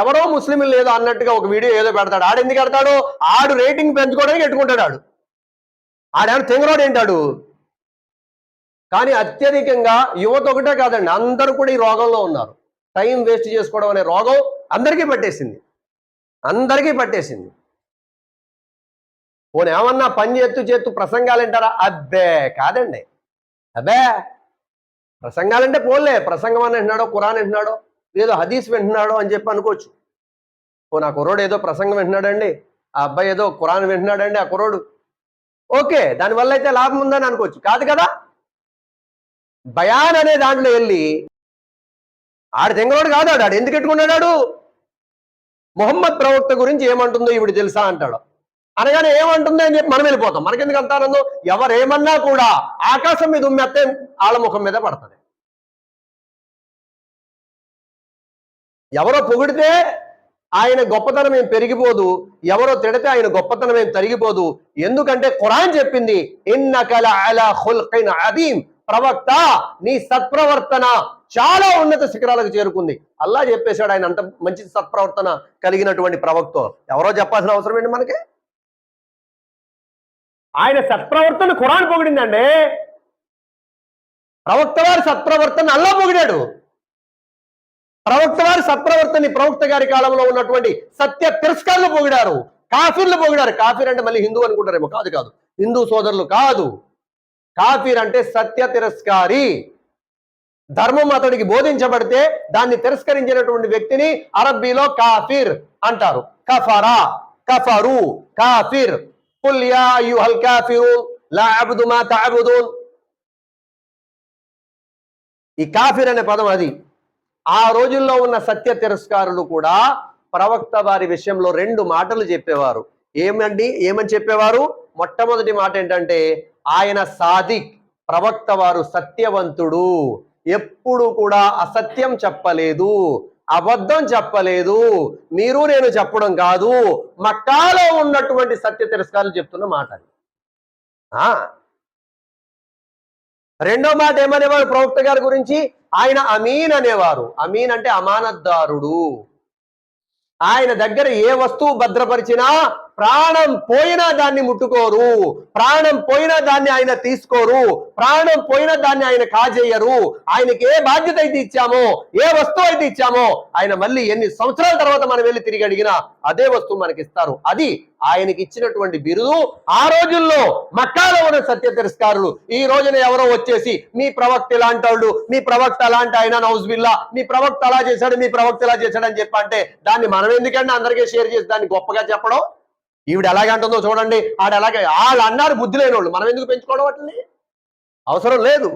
ఎవరో ముస్లింలు లేదో అన్నట్టుగా ఒక వీడియో ఏదో పెడతాడు. ఆడు ఎందుకు పెడతాడు? ఆడు రేటింగ్ పెంచుకోవడానికి ఎట్టుకుంటాడు. ఆడేమో తెంగరోడు ఏంటాడు. కానీ అత్యధికంగా యువత ఒకటే కాదండి, అందరూ కూడా ఈ రోగంలో ఉన్నారు. టైం వేస్ట్ చేసుకోవడం అనే రోగం అందరికీ పట్టేసింది. పోనీ ఏమన్నా పని చేత్తు ప్రసంగాలు వింటారా? అబ్బే కాదండి. ప్రసంగాలంటే పోలే, ప్రసంగం అని వింటున్నాడో, ఖురాన్ వింటున్నాడో, ఏదో హదీస్ వింటున్నాడో అని చెప్పి అనుకోవచ్చు. నా కుర్రోడు ఏదో ప్రసంగం వింటున్నాడండి, ఆ అబ్బాయి ఏదో ఖురాన్ వింటున్నాడండి, ఆ కుర్రోడు ఓకే, దానివల్ల అయితే లాభం ఉందని అనుకోవచ్చు. కాదు కదా. బయాన్ అనే దాంట్లో వెళ్ళి ఆడు తెంగరోడు కాదు, ఆడు ఎందుకు ఎట్టుకున్నాడు? మొహమ్మద్ ప్రవక్త గురించి ఏమంటుందో ఈవిడ తెలుసా అంటాడు. అనగానే ఏమంటుంది అని చెప్పి మనం వెళ్ళిపోతాం. మనకెందుకు అంటారో, ఎవరేమన్నా కూడా ఆకాశం మీద ఉమ్మెత్తే ఆళ్ళ ముఖం మీద పడుతుంది. ఎవరో పొగిడితే ఆయన గొప్పతనం ఏం పెరిగిపోదు, ఎవరో తిడితే ఆయన గొప్పతనం ఏం తరిగిపోదు. ఎందుకంటే ఖురాన్ చెప్పింది, ఇన్నక లఅలా ఖుల్ఖిన్ అదీమ్, ప్రవక్త నీ సత్ప్రవర్తన చాలా ఉన్నత శిఖరాలకు చేరుకుంది. అల్లా చెప్పేశాడు ఆయన అంత మంచి సత్ప్రవర్తన కలిగినటువంటి ప్రవక్త. ఎవరో చెప్పాల్సిన అవసరం ఏంటి మనకి? ఆయన సత్ప్రవర్తన ఖురాన్ పొగిడిందండి. ప్రవక్త వారి సత్ప్రవర్తన అల్లా పొగిడాడు. ప్రవక్త వారి సత్ప్రవర్తన ప్రవక్త గారి కాలంలో ఉన్నటువంటి సత్య తిరస్కారులు పొగిడారు, కాఫీర్లు పొగిడారు. కాఫీర్ అంటే మళ్ళీ హిందూ అనుకుంటారేమో, కాదు, హిందూ సోదరులు కాదు. కాఫీర్ అంటే సత్య తిరస్కారి. ధర్మం అతడికి బోధించబడితే దాన్ని తిరస్కరించినటువంటి వ్యక్తిని అరబ్బీలో కాఫీర్ అంటారు. కఫరా, కఫరు, కాఫీర్. కుల్ యా అయ్యుహల్ కాఫిరూన్ లా అబ్దు మా తఅబుదూన్. ఈ కాఫీర్ అనే పదం అది. ఆ రోజుల్లో ఉన్న సత్య తిరస్కారులు కూడా ప్రవక్త వారి విషయంలో 2 మాటలు చెప్పేవారు. ఏమని చెప్పేవారు? మొట్టమొదటి మాట ఏంటంటే, ఆయన సాదిక్, ప్రవక్త వారు సత్యవంతుడు, ఎప్పుడు కూడా అసత్యం చెప్పలేదు, అబద్ధం చెప్పలేదు. మీరు నేను చెప్పడం కాదు, మక్కాలో ఉన్నటువంటి సత్య తిరస్కారులు చెప్తున్న మాట. రెండో మాట ఏమనేవారు ప్రవక్త గారి గురించి? ఆయన అమీన్ అనేవారు. అమీన్ అంటే అమానద్దారుడు. ఆయన దగ్గర ఏ వస్తువు భద్రపరిచినా ప్రాణం పోయినా దాన్ని ముట్టుకోరు, ప్రాణం పోయినా దాన్ని ఆయన తీసుకోరు, ప్రాణం పోయినా దాన్ని ఆయన కాజేయరు. ఆయనకి ఏ బాధ్యత అయితే ఇచ్చామో, ఏ వస్తువు అయితే ఇచ్చామో, ఆయన మళ్ళీ ఎన్ని సంవత్సరాల తర్వాత మనం వెళ్ళి తిరిగి అడిగినా అదే వస్తువు మనకి ఇస్తారు. అది ఆయనకి ఇచ్చినటువంటి బిరుదు. ఆ రోజుల్లో మక్కాలో ఉన్న సత్య తిరస్కారులు ఈ రోజున ఎవరో వచ్చేసి మీ ప్రవక్త ఇలాంటి వాళ్ళు, మీ ప్రవక్త అలాంటి ఆయన, నౌజుబిల్లా, మీ ప్రవక్త అలా చేశాడు, మీ ప్రవక్త ఇలా చేశాడు అని చెప్పంటే దాన్ని మనం ఎందుకంటే అందరికీ షేర్ చేసి దాన్ని గొప్పగా చెప్పడం? ఈవిడ ఎలాగంటుందో చూడండి. వాళ్ళు అన్నారు బుద్ధి లేని వాళ్ళు, మనం ఎందుకు పెంచుకోవడం? వాటిని అవసరం లేదు.